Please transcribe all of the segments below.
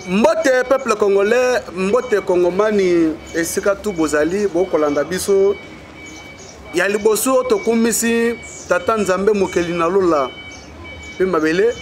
Mbote peuple congolais, mbote congomani esika tu bozali bokolanda biso ya liboso to kumisi tata Nzambe mokeli na lola pe mabele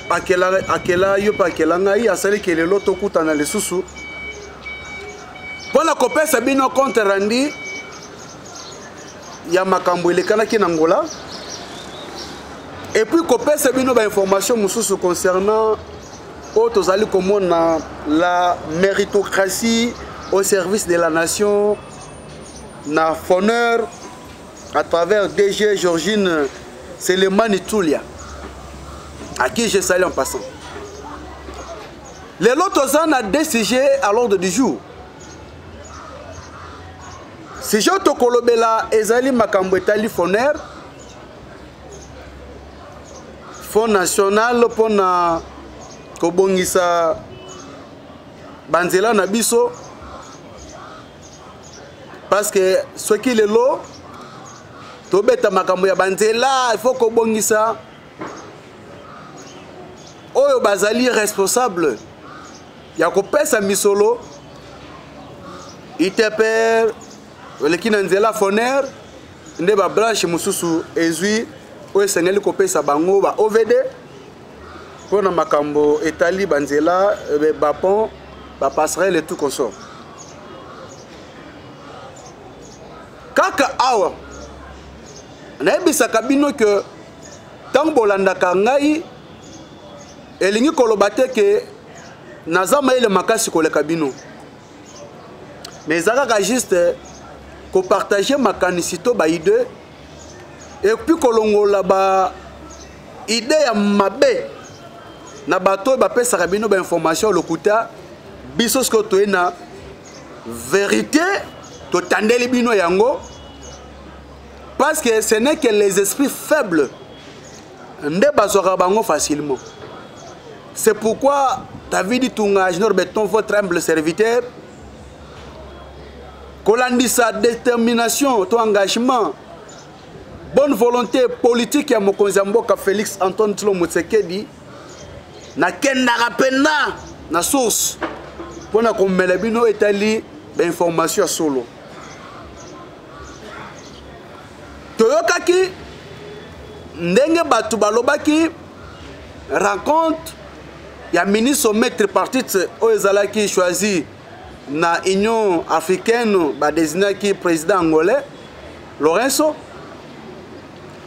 akela yo pa akela ngai asali kelelo to kutana lisusu pona kopesa bino compte rendu ya makambo elekanaki na Angola et puis kopesa bino ba information mususu concernant Tozali komona la méritocratie au service de la nation na Foneur à travers DG Georgine Selemani Toulia à qui je salue en passant. Les lots a deux sujets à l'ordre du jour. Sujet tokolobela ezali makambo etali Foneur Fonds national pour na kobongisa banzela na biso parce que ce qui est lo to beta makambo ya banzela il faut kobongisa oyo bazali responsable ya kopesa misolo ITPR welekina nzela Foneur nde ba branche mususu ezui oyo sengeli kopesa bango ba OVD pour na makambo etali banzela bapon ba passerelle et tout consort kaka awa na ebisaka bino que tant bolandaka ngai elingi koloba te ke nazama ile makasi koleka bino mais ezalaka juste ko partager makanisi to ba idée et puis kolongola ba idée ya mabe na bato ba pesa bino ba information lokuta biso sko to ena vérité to tandeli bino yango parce que ce n'est que les esprits faibles nde bazora bango facilement. C'est pourquoi David Tunga Junior Béton, votre humble serviteur, kolandi sa détermination, ton engagement, bonne volonté politique ya mokonzi mboka Félix Antoine Tshilombo Tshisekedi na kenda rapena na source pona komela bino etali ba information solo toyokaki ndenge batu balobaki rencontre ya ministre sommet tripartite oyezalaki choisi na Union africaine ba désignaki président angolais Lorenzo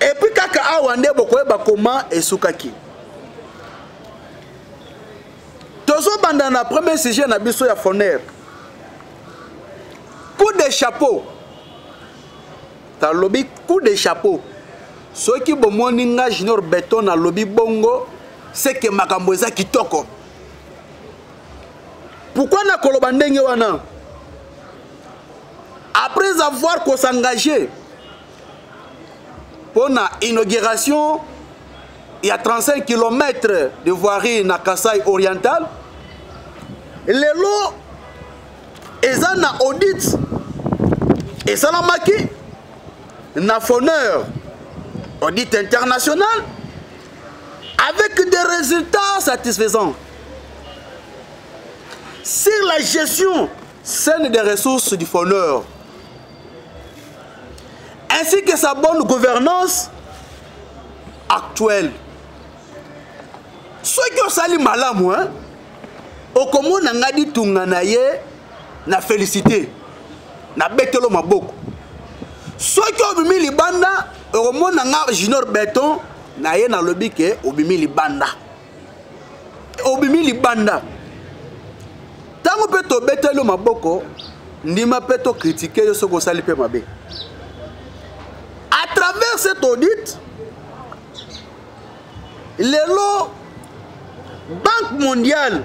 et puis kaka awa nde bokoyeba comment esukaki tozo banda na premier sujet na biso ya Foneur coup de chapeau ta lobby coup de chapeau ceux qui bomoni nga Junior Béton na lobby bongo c'est que makambo eza kitoko pourquoi na koloba ndenge wana après avoir s'engager pour la inauguration, il y a 35 km de voirie na Kasaï oriental. Les lots, ils ont un audit. Et ça l'a marqué. Na Foneur, audit international, avec des résultats satisfaisants. Sur la gestion saine des ressources du Foneur, ainsi que sa bonne gouvernance actuelle. Ceux qui ont sali malamu, au commun n'a dit tout nganaye, na félicité, na betelo maboko. Ceux qui ont bimi libanda, au commun n'a Junior Béton, na ye na lobby ke obimi libanda. Obimi libanda. Tango peto betelo maboko, ndima peto critiquer yo soko sali pe mabe. À travers cet audit, l'ELO, Banque mondiale,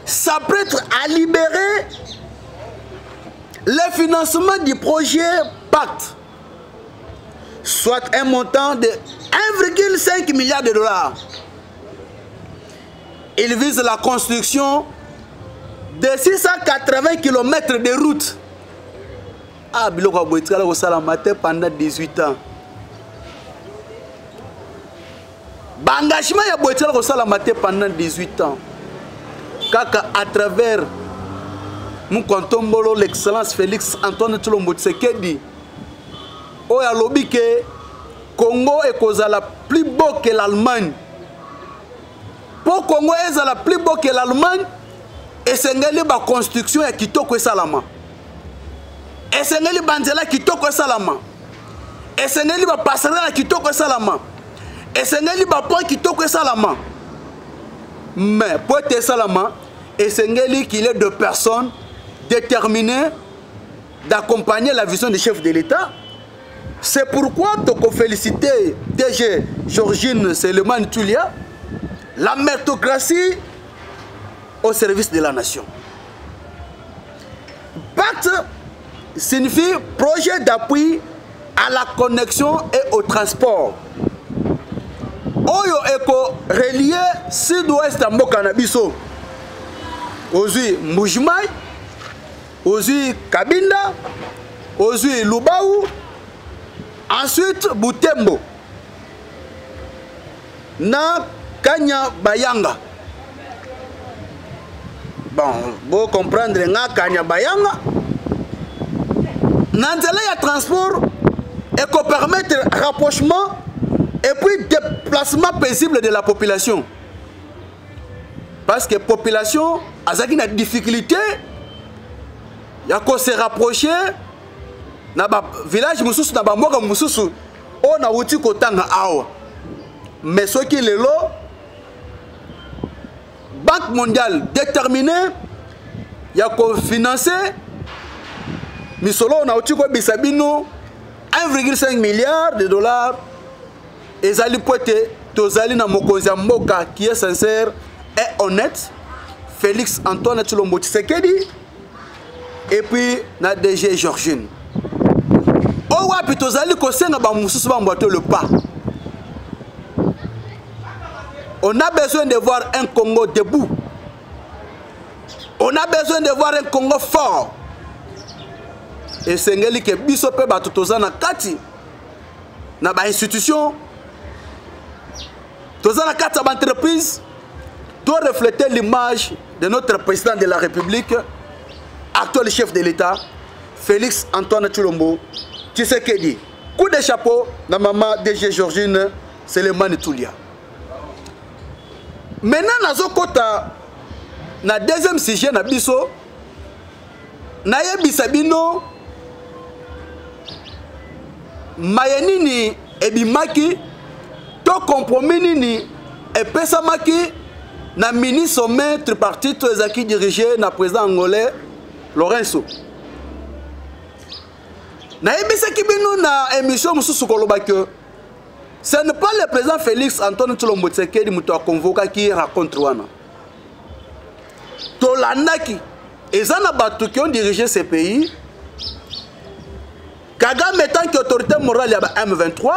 s'apprête à libérer le financement du projet Pacte, soit un montant de 1,5 milliard de dollars. Il vise la construction de 680 km de routes. Ah, biloko aboitikala ko sala matin pendant 18 ans. engagement ya boetela ko sala maté pendant 18 ans. Kaka à travers mon contombolo l'excellence Félix Antoine Tshilombo Tshisekedi oya lobi que Congo est kozala plus beau que l'Allemagne. Pour Congo est la plus beau que l'Allemagne et c'est ba construction ya kitoko salama. Et c'est banzela kitoko salama. Et c'est ba passerelle kitoko salama. Et c'est ba pont kitoko salama. Mais pour être salama, et c'est qu'il est de personnes déterminées d'accompagner la vision du chef de l'État. C'est pourquoi tu peux féliciter DG Georgine Seleman Tulia, la méritocratie au service de la nation. Pacte signifie projet d'appui à la connexion et au transport. Oyo eko relié sud-ouest à Mokanabiso. Ozui Mujimai, Ozui Kabinda, Ozui Lubaou, ensuite Butembo, na Kanya Bayanga. Bon, vous comprendre, na Kanya Bayanga. Nanzela ya transport et qu'on permette rapprochement et puis déplacement paisible de la population. Parce que la population a une difficulté, il y a qu'à se rapprocher. Dans le village, on a outil kotanga awa. Mais ce qui est là, Banque mondiale déterminée, il y a qu'à financer. Mais solo on a outil ko bisabino 1,5 milliard de dollars. Et Zali Poete, Tozali na mokonzi mboka qui est sincère et honnête, Félix Antoine Tshilombo Tshisekedi, et puis na DG Georgine. Owa pi Tozali kosenga ba mususu ba mboto le pas. On a besoin de voir un Congo debout. On a besoin de voir un Congo fort. Et sengeli ke biso pe ba tozana kati na ba institution. Tozana kati ba entreprise doit refléter l'image de notre président de la République, actuel chef de l'État, Félix Antoine Tshilombo Tshisekedi. Coup de chapeau na maman DG Georgine Seleman Tulia. Maintenant nazo kota na deuxième sujet na biso na yebisa bino mayenini ebimaki to compromis nini epesamaki na mini sommet tripartite ezaki dirigé na président angolais Lorenzo. Na yebisaki bino na émission mususu koloba que ce n'est pas le président Félix Antoine Tshilombo Tshisekedi muto a convoqué qui raconte wana. Tolandaki ezana batu qui ont dirigé ce pays. Kagame étant qu'autorité morale il y a M23.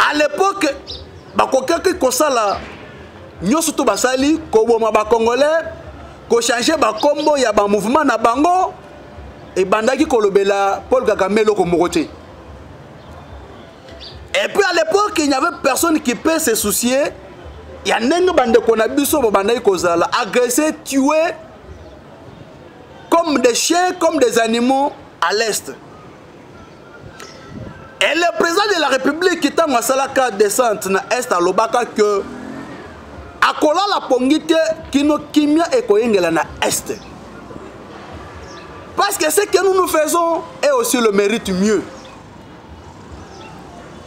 À l'époque, bakokaki kosala nyoso to basali ko boma ba congolais ko changer ba kombo ya ba mouvement na bango et bandaki kolobela Paul Kagame loko mokote. Et puis à l'époque, il n'y avait personne qui peut se soucier. Il y a des bande konabiso bandaki kozala agressé, tué comme des chiens, comme des animaux à l'est. Et le président de la République qui est en Salaka descente na est à Lobaka que akola la pongite kino kimia et koyengela na est. Parce que ce que nous faisons est aussi le mérite mieux.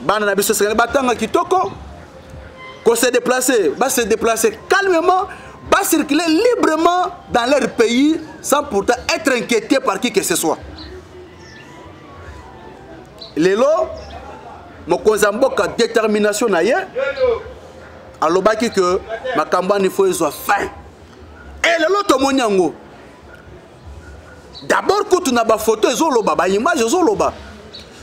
Bana na biso sengeli batanga kitoko ko se déplacer calmement, pas circuler librement dans leur pays sans pourtant être inquiété par qui que ce soit. Lelo mokonzi mboka détermination na ye alobaki que makambo ni faut soit fin. Et lelo to monyango d'abord quand on a ba photo ezoloba ba image ezoloba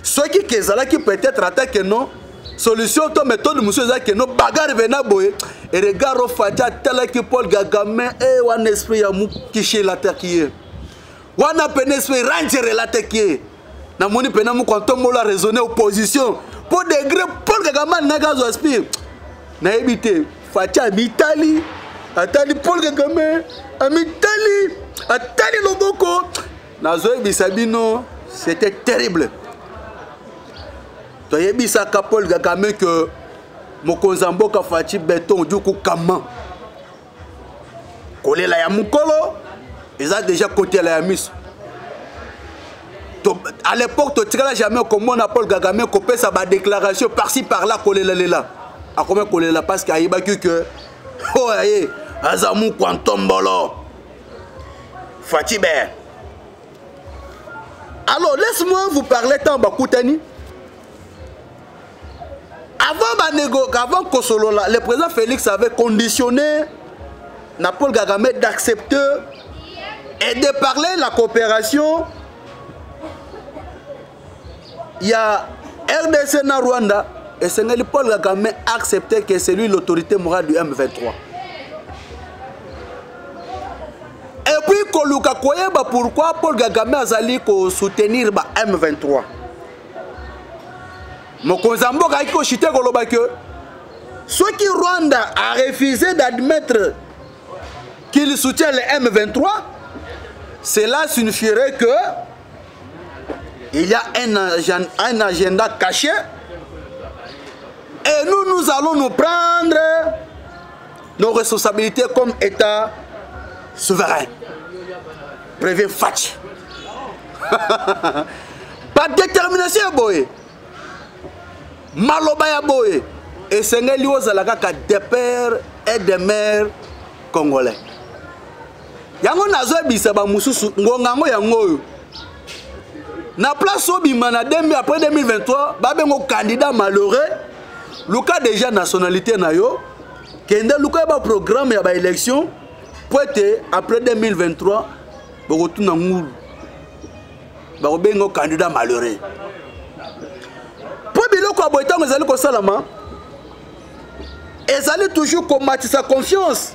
ceux qui kezala qui peut-être attaque non solution to méthode monsieur za que no bagarre vena boye et regard au fatia tel que Paul Kagame et wan esprit ya mukishi la takiye wana penesprit ranger la takiye na moni pena mu konto mo la raisonner opposition pour degré Paul Kagame nagazo aspire na éviter Fatia Mitali atali Paul Kagame amitali atali loboko nazo bisabino c'était terrible. To yebisa ka Paul Kagame que mokonzamboka Fachi béton du coup comment kolela ya mukolo ils ont déjà côté la miss. À l'époque, tu n'as jamais comment Paul Kagame copé sa déclaration par-ci par-là, kolela. A combien kolela parce qu'il y a que oh aïe, Azamou Quantum Bolo. Fatibé. Alors, laisse-moi vous parler tant Bakoutani. Avant Kosolola, le président Félix avait conditionné Paul Kagame d'accepter et de parler la coopération. Il y a RDC na Rwanda et c'est Paul Kagame a accepté que c'est lui l'autorité morale du M23. Et puis Koluka Koyeba pourquoi Paul Kagame a zali ko soutenir ba M23. Mokonzambo ka ko chité koloba que ce qui Rwanda a refusé d'admettre qu'il soutient le M23, cela signifierait que il y a un agenda caché et nous allons nous prendre nos responsabilités comme État souverain. Prévient Fachi. Pas de détermination, boy. Malobaya, boy. Et c'est des pères et des mères congolais. Yango nazo bisaba mususu ngongango yango. Na place Obimana après 2023, babengo candidat malheureux. Luka déjà nationalité na yo. Kende Luka ba programme ya ba élection pour être après 2023 ba retourna ngulu. Ba bengo candidat malheureux. Pour biloko aboitango ezali ko salama. Ezali toujours combattre sa confiance.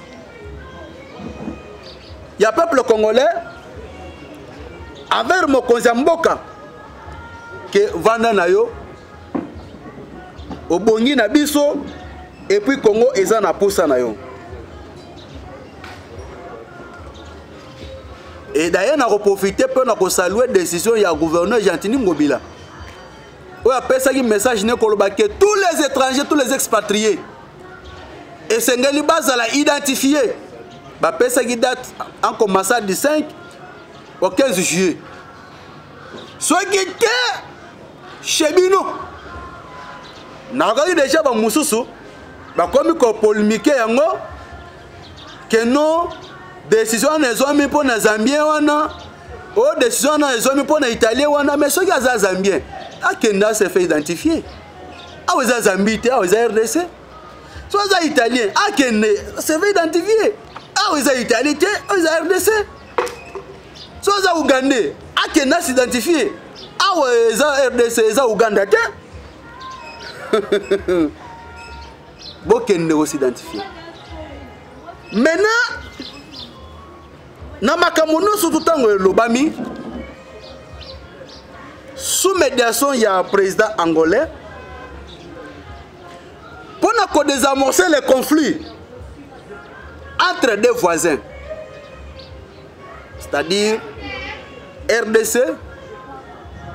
Il y a peuple congolais envers Mokonzi Mboka que vanda na yo obongi na biso et puis Congo eza na poussa na yo. Et d'ailleurs na profiter pour na saluer décision ya gouverneur Gentini Ngobila. On appelle ça un message ne koloba que tous les étrangers, tous les expatriés et Sengeli Bazala identifié. Bah ça qui date en commençant du 5 au 15 juillet. Soit qui était chez Bino. N'a pas déjà ba mususu ba comme ko polémique yango que non décision na zomi pour na Zambien wana o décision na zomi pour na Italien wana mais ceux qui za Zambien a Kenda se fait identifier. Ah vous za Zambie, ah vous za RDC. Soit za Italien a Kenda se fait identifier. Ah vous za Italien, ah vous za RDC. Soit za Ougandais a Kenda s'identifier. Ah vous za RDC za Ouganda. Bokende aussi identifié. Maintenant, na makamono surtout tango lobami sous médiation il y a un président angolais pour désamorcer les conflits entre deux voisins, c'est-à-dire RDC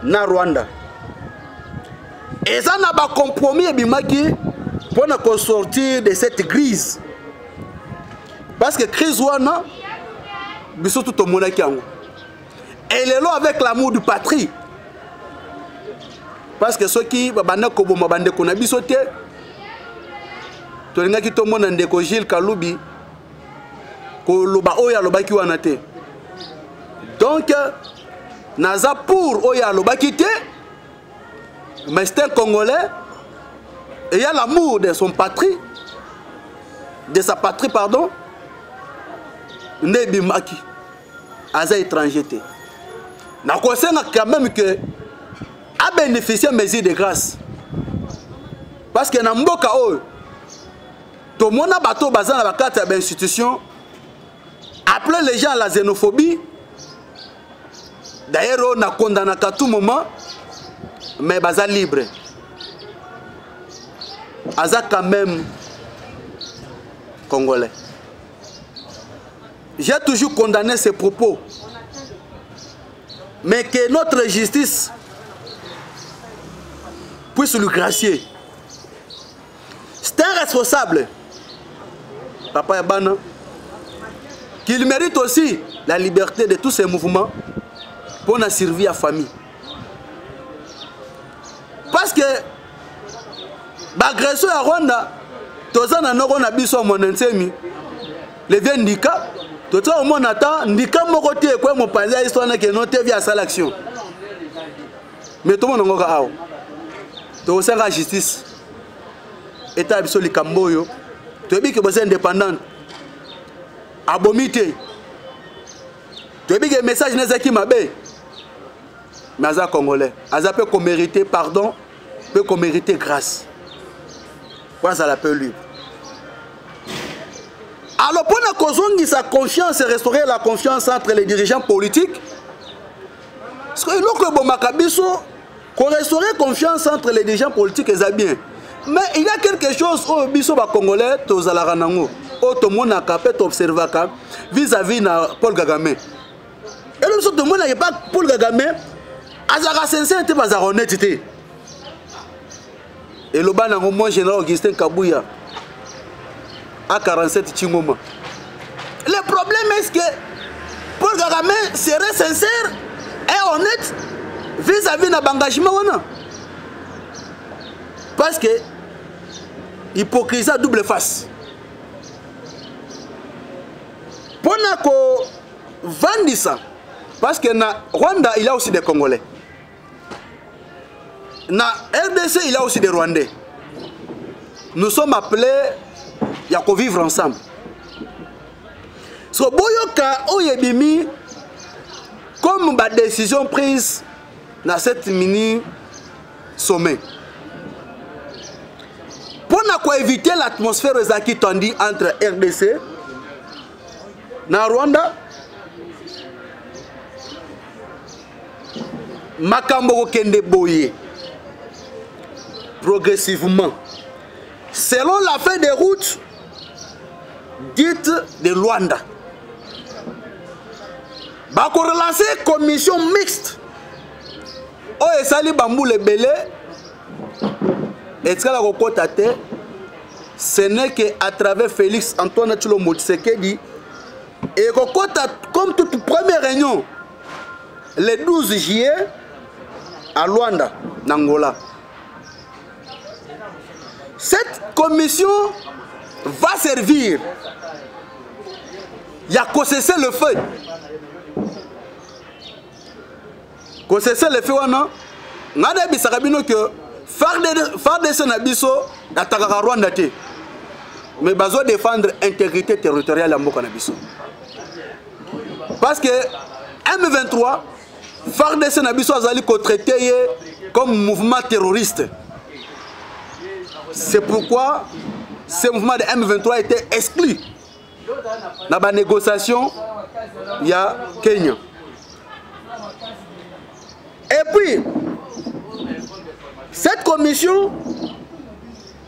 na Rwanda. Et ça n'a pas compromis pour sortir de cette crise. Parce que crise wana biso tout monde qui ango. Et le lot avec l'amour du patrie. Parce que ceux qui babana kobo mabande kona biso te to linga ki to mona ndeko Gilles Kalubi ko loba oya loba ki wana te. Donc naza pour oya loba ki te. Mais c'est un Congolais et il y a l'amour de son patrie, de sa patrie, pardon. Nebi Maki, Aza étranger. Na conseille quand même que a bénéficié de mesures de grâce. Parce que na mboka o to mona bato bazana na carte d'institution appeler les gens à la xénophobie. D'ailleurs on a condamné à tout moment. Mais baza libre. aza quand même congolais. J'ai toujours condamné ces propos. Mais que notre justice puisse le gracier. C'est un responsable, Papa Yabana, qu'il mérite aussi la liberté de tous ces mouvements pour nous servir à la famille. Parce que l'agression à Rwanda, tout ça, on a besoin de mon ensemi. Le vieux Ndika, tout ça, on attend Ndika, mon côté, quoi, mon père, histoire que non, tu viens à l'action. Mais tout le monde a un tout ça, la justice. État absolu Camboyo, tu es bien que vous êtes indépendant. Abomité. Tu es bien que le message n'est pas qui m'a bé. Mais Aza Congolais. Aza peut mériter pardon, peut mériter grâce. Quoi ça l'appelle libre. Alors pour la cause sa confiance et restaurer la confiance entre les dirigeants politiques, parce que nous que bon makabiso, qu'on restaurer confiance entre les dirigeants politiques et bien. Mais il y a quelque chose au biso ba congolais to zalaka nango, au to mona kapet observaka vis-à-vis na Paul Kagame. Et le tout le monde n'a pas Paul Kagame, azara sincère te bazara honnêteté. Et le ban nango moi général Augustin Kabouya à 47 Chingoma. Le problème est que Paul Kagame serait sincère et honnête vis-à-vis de l'engagement. Parce que l'hypocrisie à double face. Pour vendre ça, parce que na Rwanda, il y a aussi des Congolais. Na RDC, il y a aussi des Rwandais. Nous sommes appelés à vivre ensemble. So boyoka oyebimi comme ma décision prise dans cette mini sommet. Pour éviter l'atmosphère qui tendit entre RDC et Rwanda, Makambo Kende Boye progressivement selon la feuille de route dite de Luanda. Bako relancer commission mixte. Oh et sali bambou le belé. Et ça la recotate. Ce n'est qu'à travers Félix Antoine Tshilombo Tshisekedi et Kokota comme toute première réunion le 12 juillet à Luanda, Angola. Cette commission va servir. Il y a qu'à cesser le feu. Qu'à cesser le feu, on a dit que FARDC Nabiso attaquera Rwanda. Mais besoin défendre l'intégrité territoriale de Mboka Nabiso. Parce que M23, FARDC Nabiso a traité comme mouvement terroriste. C'est pourquoi ce mouvement de M23 était exclu dans la négociation il y a Kenya. Et puis, cette commission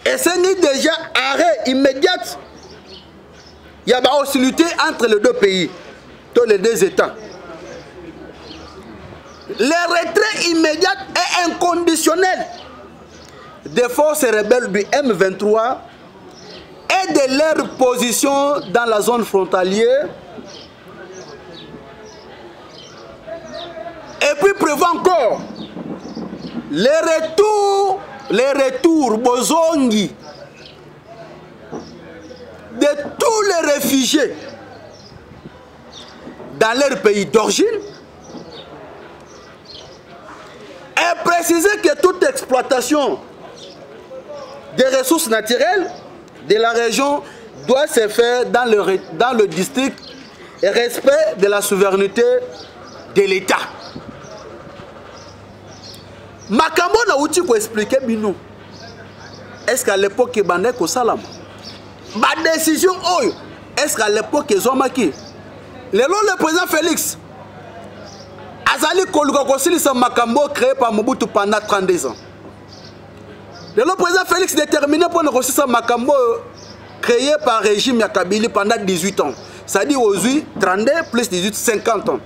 essaie déjà arrêt immédiat. Il y a une hostilité entre les deux pays, tous les deux États. Le retrait immédiat et inconditionnel des forces rebelles du M23 et de leur position dans la zone frontalière. Et puis prévoit encore les retours Bozongi de tous les réfugiés dans leur pays d'origine et préciser que toute exploitation des ressources naturelles de la région doit se faire dans le district et respect de la souveraineté de l'État. Makambo na outi ko expliquer bino. Est-ce qu'à l'époque bandé ko salam? Ma décision oyo. Est-ce qu'à l'époque zomaki? Le président Félix Azali Koluka Kosili Makambo créé par Mobutu pendant 32 ans. Le président Félix déterminé pour négocier ça Makambo créé par régime Yakabili pendant 18 ans. C'est-à-dire aujourd'hui 32 plus 18, 50 ans.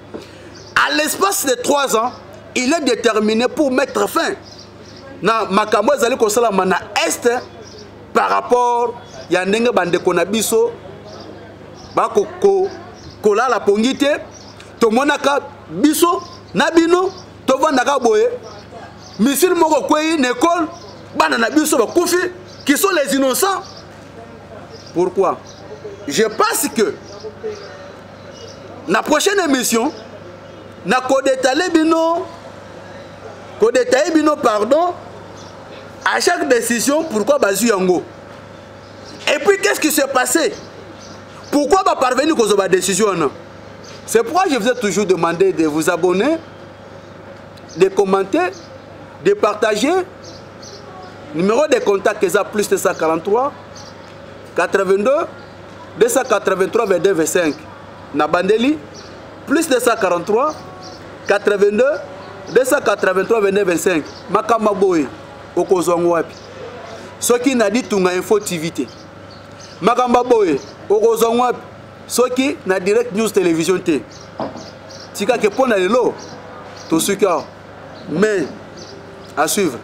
À l'espace de 3 ans, il est déterminé pour mettre fin na Makambo Zali Kosala Mana Est par rapport à Ndenge Bande Konabiso, Bako Kola la Pongite, Tomonaka Biso, Nabino, Tovandaka Boye, Missil Moko Kwei, Nekol, Banana Biso, Koufi, qui sont les innocents. Pourquoi? Je pense que la prochaine émission, na kodétailler bino, pardon, à chaque décision, pourquoi Bazu Yango. Et puis qu'est-ce qui s'est passé? Pourquoi va parvenir à la décision? C'est pourquoi je vous ai toujours demandé de vous abonner, de commenter, de partager. Numéro de contact est plus 243 82 283 22 25. Nabandeli plus 243 82 283 22 25. Makama boy okozwango wapi? Soki na dit tunga info TV. Makamba boy okozwango wapi? Soki na direct news télévision te. Tika ke pona lelo to suka mais à suivre.